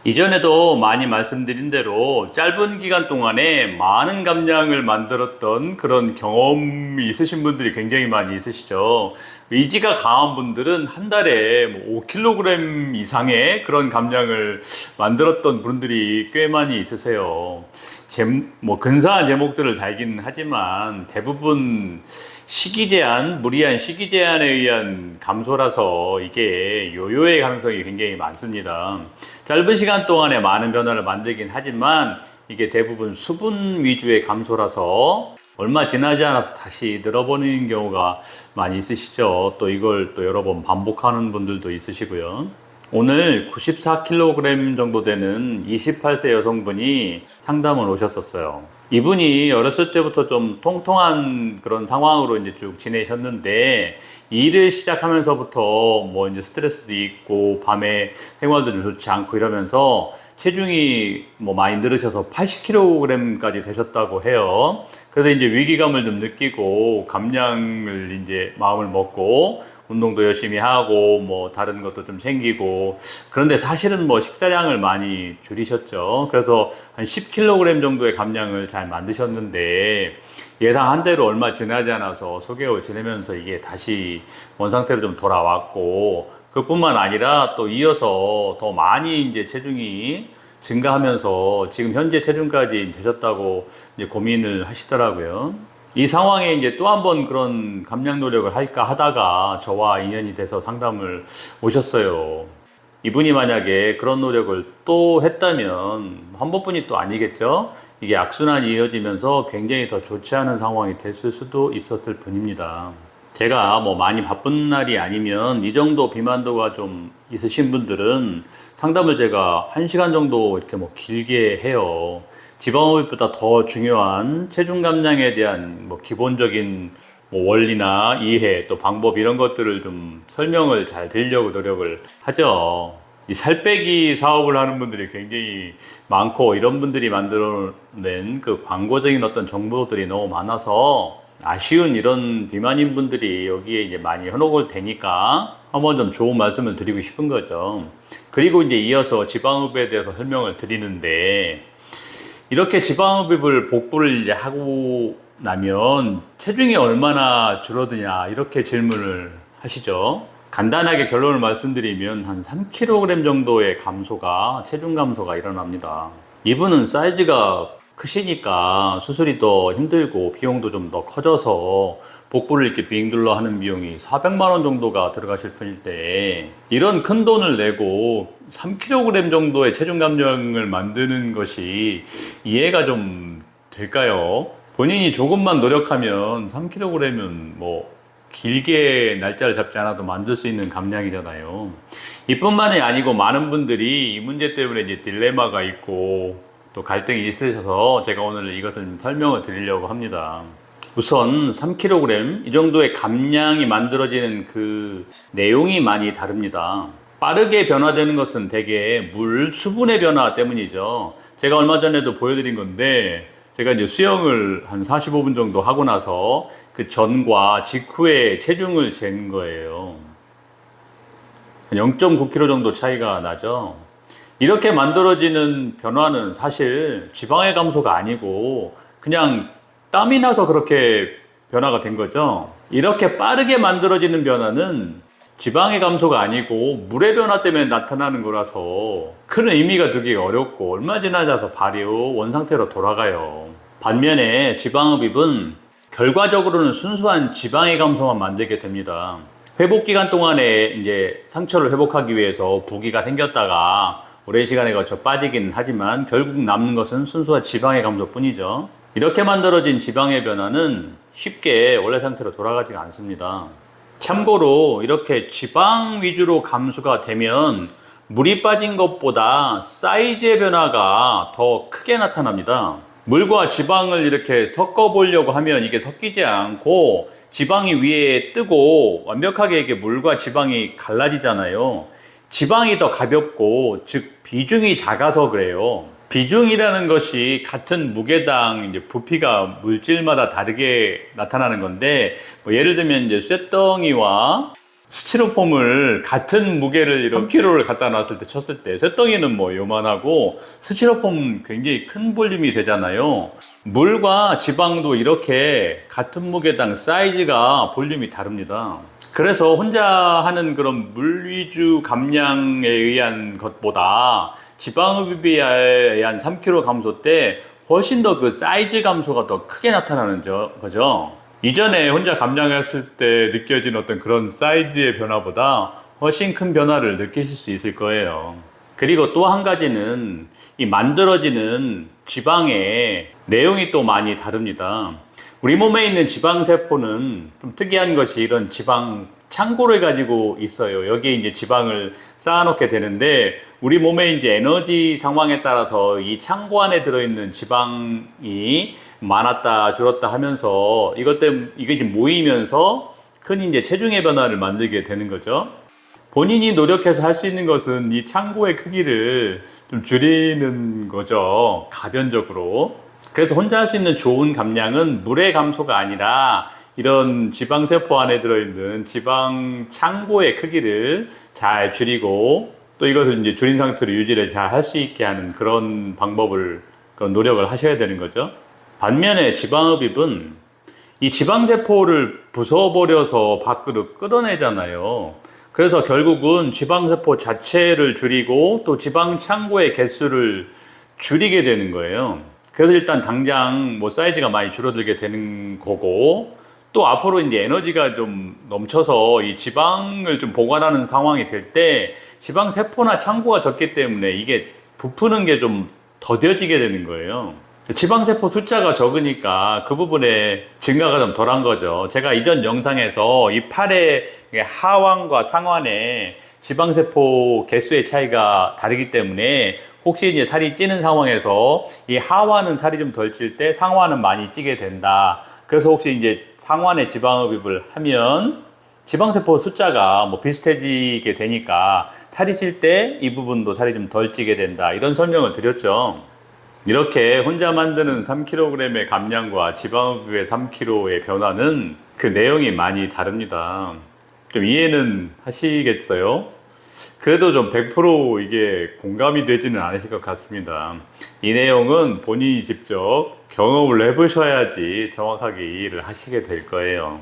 이전에도 많이 말씀드린 대로 짧은 기간 동안에 많은 감량을 만들었던 그런 경험이 있으신 분들이 굉장히 많이 있으시죠. 의지가 강한 분들은 한 달에 뭐 5kg 이상의 그런 감량을 만들었던 분들이 꽤 많이 있으세요. 뭐 근사한 제목들을 달기는 하지만 대부분 시기 제한, 무리한 시기 제한에 의한 감소라서 이게 요요의 가능성이 굉장히 많습니다. 짧은 시간 동안에 많은 변화를 만들긴 하지만 이게 대부분 수분 위주의 감소라서 얼마 지나지 않아서 다시 늘어버리는 경우가 많이 있으시죠. 또 이걸 또 여러 번 반복하는 분들도 있으시고요. 오늘 94kg 정도 되는 28세 여성분이 상담을 오셨었어요. 이분이 어렸을 때부터 좀 통통한 그런 상황으로 이제 쭉 지내셨는데, 일을 시작하면서부터 뭐 이제 스트레스도 있고, 밤에 생활도 좀 좋지 않고 이러면서 체중이 뭐 많이 늘으셔서 80kg까지 되셨다고 해요. 그래서 이제 위기감을 좀 느끼고, 감량을 이제 마음을 먹고, 운동도 열심히 하고 뭐 다른 것도 좀 생기고, 그런데 사실은 뭐 식사량을 많이 줄이셨죠. 그래서 한 10kg 정도의 감량을 잘 만드셨는데 예상한 대로 얼마 지나지 않아서 수개월 지내면서 이게 다시 원상태로 좀 돌아왔고, 그뿐만 아니라 또 이어서 더 많이 이제 체중이 증가하면서 지금 현재 체중까지 되셨다고 이제 고민을 하시더라고요. 이 상황에 이제 또 한 번 그런 감량 노력을 할까 하다가 저와 인연이 돼서 상담을 오셨어요. 이분이 만약에 그런 노력을 또 했다면 한 번뿐이 또 아니겠죠? 이게 악순환이 이어지면서 굉장히 더 좋지 않은 상황이 됐을 수도 있었을 뿐입니다. 제가 뭐 많이 바쁜 날이 아니면 이 정도 비만도가 좀 있으신 분들은 상담을 제가 1시간 정도 이렇게 뭐 길게 해요. 지방흡입보다 더 중요한 체중 감량에 대한 뭐 기본적인 뭐 원리나 이해 또 방법 이런 것들을 좀 설명을 잘 드리려고 노력을 하죠. 이 살 빼기 사업을 하는 분들이 굉장히 많고, 이런 분들이 만들어낸 그 광고적인 어떤 정보들이 너무 많아서 아쉬운 이런 비만인 분들이 여기에 이제 많이 현혹을 되니까 한번 좀 좋은 말씀을 드리고 싶은 거죠. 그리고 이제 이어서 지방흡입에 대해서 설명을 드리는데, 이렇게 지방흡입을 복부를 이제 하고 나면 체중이 얼마나 줄어드냐 이렇게 질문을 하시죠. 간단하게 결론을 말씀드리면 한 3kg 정도의 감소가, 체중 감소가 일어납니다. 이분은 사이즈가 크시니까 수술이 더 힘들고 비용도 좀 더 커져서 복부를 이렇게 빙글러 하는 비용이 400만 원 정도가 들어가실 뿐일 때, 이런 큰 돈을 내고 3kg 정도의 체중 감량을 만드는 것이 이해가 좀 될까요? 본인이 조금만 노력하면 3kg은 뭐 길게 날짜를 잡지 않아도 만들 수 있는 감량이잖아요. 이뿐만이 아니고 많은 분들이 이 문제 때문에 이제 딜레마가 있고 또 갈등이 있으셔서 제가 오늘 이것을 설명을 드리려고 합니다. 우선 3kg 이 정도의 감량이 만들어지는 그 내용이 많이 다릅니다. 빠르게 변화되는 것은 대개 물, 수분의 변화 때문이죠. 제가 얼마 전에도 보여드린 건데, 제가 이제 수영을 한 45분 정도 하고 나서 그 전과 직후에 체중을 잰 거예요. 한 0.9kg 정도 차이가 나죠. 이렇게 만들어지는 변화는 사실 지방의 감소가 아니고 그냥 땀이 나서 그렇게 변화가 된 거죠. 이렇게 빠르게 만들어지는 변화는 지방의 감소가 아니고 물의 변화 때문에 나타나는 거라서 큰 의미가 두기가 어렵고 얼마 지나서 바로 원상태로 돌아가요. 반면에 지방흡입은 결과적으로는 순수한 지방의 감소만 만들게 됩니다. 회복 기간 동안에 이제 상처를 회복하기 위해서 부기가 생겼다가 오랜 시간에 걸쳐 빠지긴 하지만 결국 남는 것은 순수한 지방의 감소뿐이죠. 이렇게 만들어진 지방의 변화는 쉽게 원래 상태로 돌아가지가 않습니다. 참고로 이렇게 지방 위주로 감소가 되면 물이 빠진 것보다 사이즈의 변화가 더 크게 나타납니다. 물과 지방을 이렇게 섞어 보려고 하면 이게 섞이지 않고 지방이 위에 뜨고 완벽하게 이게 물과 지방이 갈라지잖아요. 지방이 더 가볍고, 즉 비중이 작아서 그래요. 비중이라는 것이 같은 무게당 이제 부피가 물질마다 다르게 나타나는 건데, 뭐 예를 들면 이제 쇳덩이와 스티로폼을 같은 무게를 이렇게 3kg를 갖다 놨을 때 쳤을 때 쇳덩이는 뭐 요만하고 스티로폼 굉장히 큰 볼륨이 되잖아요. 물과 지방도 이렇게 같은 무게당 사이즈가 볼륨이 다릅니다. 그래서 혼자 하는 그런 물 위주 감량에 의한 것보다 지방흡입에 의한 3kg 감소 때 훨씬 더 그 사이즈 감소가 더 크게 나타나는 거죠. 이전에 혼자 감량했을 때 느껴진 어떤 그런 사이즈의 변화보다 훨씬 큰 변화를 느끼실 수 있을 거예요. 그리고 또 한 가지는 이 만들어지는 지방의 내용이 또 많이 다릅니다. 우리 몸에 있는 지방세포는 좀 특이한 것이 이런 지방 창고를 가지고 있어요. 여기에 이제 지방을 쌓아놓게 되는데 우리 몸의 이제 에너지 상황에 따라서 이 창고 안에 들어있는 지방이 많았다 줄었다 하면서 이것 때문에 이게 이제 모이면서 큰 이제 체중의 변화를 만들게 되는 거죠. 본인이 노력해서 할 수 있는 것은 이 창고의 크기를 좀 줄이는 거죠. 가변적으로. 그래서 혼자 할 수 있는 좋은 감량은 물의 감소가 아니라 이런 지방세포 안에 들어있는 지방 창고의 크기를 잘 줄이고 또 이것을 이제 줄인 상태로 유지를 잘 할 수 있게 하는 그런 방법을, 그런 노력을 하셔야 되는 거죠. 반면에 지방흡입은 이 지방세포를 부숴버려서 밖으로 끌어내잖아요. 그래서 결국은 지방세포 자체를 줄이고 또 지방 창고의 개수를 줄이게 되는 거예요. 그래서 일단 당장 뭐 사이즈가 많이 줄어들게 되는 거고 또 앞으로 이제 에너지가 좀 넘쳐서 이 지방을 좀 보관하는 상황이 될 때 지방세포나 창고가 적기 때문에 이게 부푸는 게 좀 더뎌지게 되는 거예요. 지방세포 숫자가 적으니까 그 부분에 증가가 좀 덜한 거죠. 제가 이전 영상에서 이 팔의 하완과 상완에 지방세포 개수의 차이가 다르기 때문에 혹시 이제 살이 찌는 상황에서 이 하완은 살이 좀 덜 찔 때 상완은 많이 찌게 된다. 그래서 혹시 이제 상완에 지방흡입을 하면 지방세포 숫자가 뭐 비슷해지게 되니까 살이 찔 때 이 부분도 살이 좀 덜 찌게 된다. 이런 설명을 드렸죠. 이렇게 혼자 만드는 3kg의 감량과 지방흡입의 3kg의 변화는 그 내용이 많이 다릅니다. 좀 이해는 하시겠어요? 그래도 좀 100% 이게 공감이 되지는 않으실 것 같습니다. 이 내용은 본인이 직접 경험을 해보셔야지 정확하게 이해를 하시게 될 거예요.